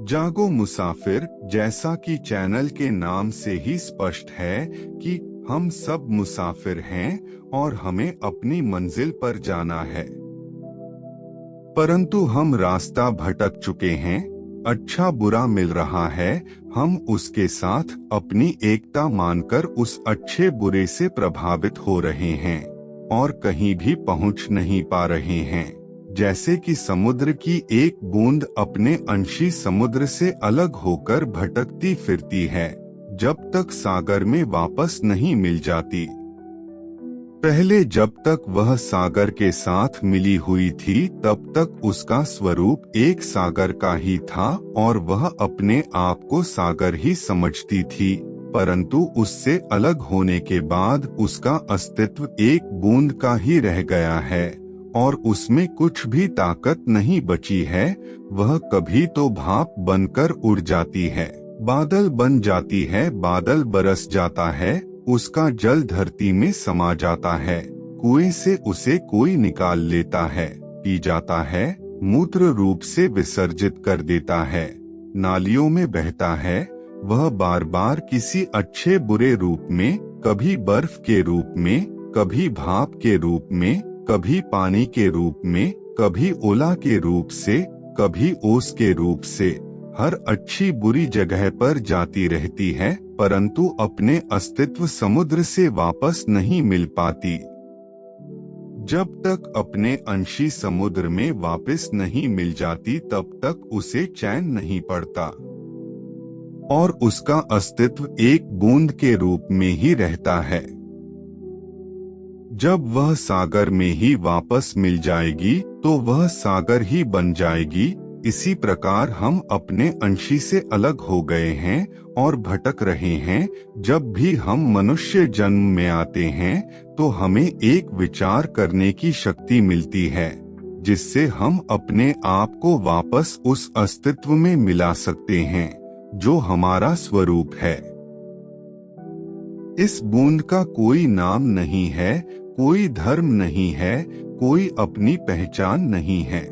जागो मुसाफिर, जैसा कि चैनल के नाम से ही स्पष्ट है कि हम सब मुसाफिर हैं और हमें अपनी मंजिल पर जाना है, परंतु हम रास्ता भटक चुके हैं। अच्छा बुरा मिल रहा है, हम उसके साथ अपनी एकता मानकर उस अच्छे बुरे से प्रभावित हो रहे हैं और कहीं भी पहुंच नहीं पा रहे हैं। जैसे कि समुद्र की एक बूंद अपने अंशी समुद्र से अलग होकर भटकती फिरती है जब तक सागर में वापस नहीं मिल जाती। पहले जब तक वह सागर के साथ मिली हुई थी तब तक उसका स्वरूप एक सागर का ही था और वह अपने आप को सागर ही समझती थी, परंतु उससे अलग होने के बाद उसका अस्तित्व एक बूंद का ही रह गया है और उसमें कुछ भी ताकत नहीं बची है। वह कभी तो भाप बनकर उड़ जाती है, बादल बन जाती है, बादल बरस जाता है, उसका जल धरती में समा जाता है, कुएं से उसे कोई निकाल लेता है, पी जाता है, मूत्र रूप से विसर्जित कर देता है, नालियों में बहता है। वह बार बार किसी अच्छे बुरे रूप में, कभी बर्फ के रूप में, कभी भाप के रूप में, कभी पानी के रूप में, कभी ओला के रूप से, कभी ओस के रूप से, हर अच्छी बुरी जगह पर जाती रहती है, परंतु अपने अस्तित्व समुद्र से वापस नहीं मिल पाती। जब तक अपने अंशी समुद्र में वापस नहीं मिल जाती तब तक उसे चैन नहीं पड़ता और उसका अस्तित्व एक बूंद के रूप में ही रहता है। जब वह सागर में ही वापस मिल जाएगी तो वह सागर ही बन जाएगी। इसी प्रकार हम अपने अंशी से अलग हो गए हैं और भटक रहे हैं। जब भी हम मनुष्य जन्म में आते हैं तो हमें एक विचार करने की शक्ति मिलती है जिससे हम अपने आप को वापस उस अस्तित्व में मिला सकते हैं जो हमारा स्वरूप है। इस बूंद का कोई नाम नहीं है, कोई धर्म नहीं है, कोई अपनी पहचान नहीं है।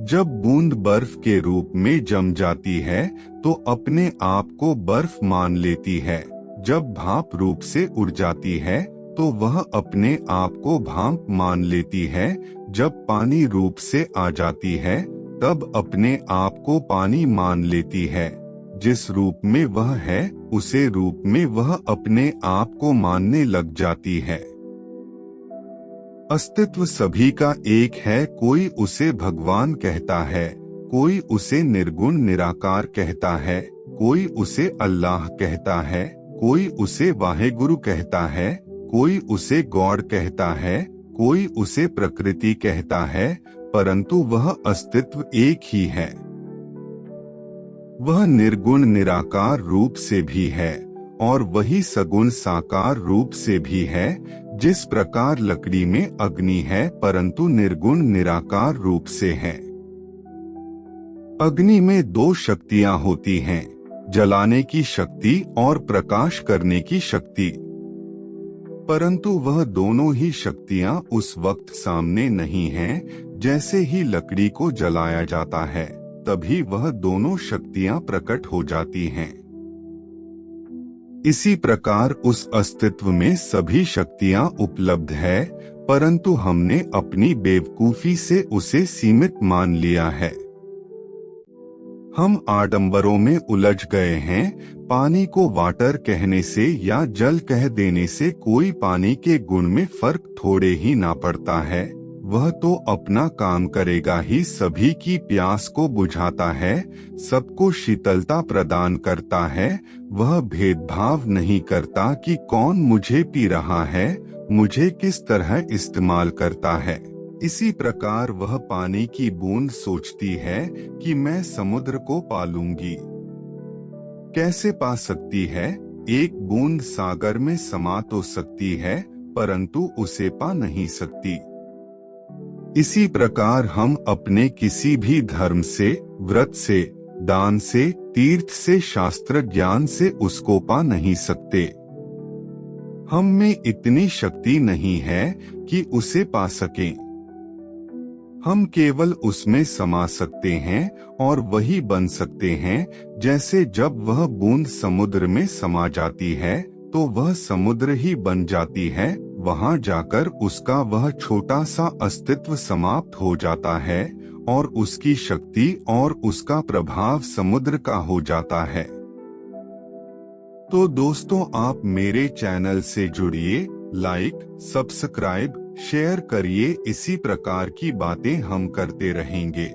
जब बूंद बर्फ के रूप में जम जाती है तो अपने आप को बर्फ मान लेती है। जब भाप रूप से उड़ जाती है तो वह अपने आप को भाप मान लेती है। जब पानी रूप से आ जाती है तब अपने आप को पानी मान लेती है। जिस रूप में वह है उसे रूप में वह अपने आप को मानने लग जाती है। अस्तित्व सभी का एक है। कोई उसे भगवान कहता है, कोई उसे निर्गुण निराकार कहता है, कोई उसे अल्लाह कहता है, कोई उसे वाहेगुरु कहता है, कोई उसे गॉड कहता है, कोई उसे प्रकृति कहता है, परंतु वह अस्तित्व एक ही है। वह निर्गुण निराकार रूप से भी है और वही सगुण साकार रूप से भी है। जिस प्रकार लकड़ी में अग्नि है परंतु निर्गुण निराकार रूप से है। अग्नि में दो शक्तियां होती हैं, जलाने की शक्ति और प्रकाश करने की शक्ति, परंतु वह दोनों ही शक्तियां उस वक्त सामने नहीं हैं। जैसे ही लकड़ी को जलाया जाता है तभी वह दोनों शक्तियां प्रकट हो जाती हैं। इसी प्रकार उस अस्तित्व में सभी शक्तियां उपलब्ध है, परंतु हमने अपनी बेवकूफी से उसे सीमित मान लिया है। हम आडंबरों में उलझ गए हैं। पानी को वाटर कहने से या जल कह देने से कोई पानी के गुण में फर्क थोड़े ही ना पड़ता है। वह तो अपना काम करेगा ही, सभी की प्यास को बुझाता है, सबको शीतलता प्रदान करता है। वह भेदभाव नहीं करता कि कौन मुझे पी रहा है, मुझे किस तरह इस्तेमाल करता है। इसी प्रकार वह पानी की बूंद सोचती है कि मैं समुद्र को पालूंगी। कैसे पा सकती है? एक बूंद सागर में समा तो सकती है परंतु उसे पा नहीं सकती। इसी प्रकार हम अपने किसी भी धर्म से, व्रत से, दान से, तीर्थ से, शास्त्र ज्ञान से उसको पा नहीं सकते। हम में इतनी शक्ति नहीं है कि उसे पा सकें। हम केवल उसमें समा सकते हैं और वही बन सकते हैं। जैसे जब वह बूंद समुद्र में समा जाती है तो वह समुद्र ही बन जाती है। वहां जाकर उसका वह छोटा सा अस्तित्व समाप्त हो जाता है और उसकी शक्ति और उसका प्रभाव समुद्र का हो जाता है। तो दोस्तों, आप मेरे चैनल से जुड़िए, लाइक, सब्सक्राइब, शेयर करिए। इसी प्रकार की बातें हम करते रहेंगे।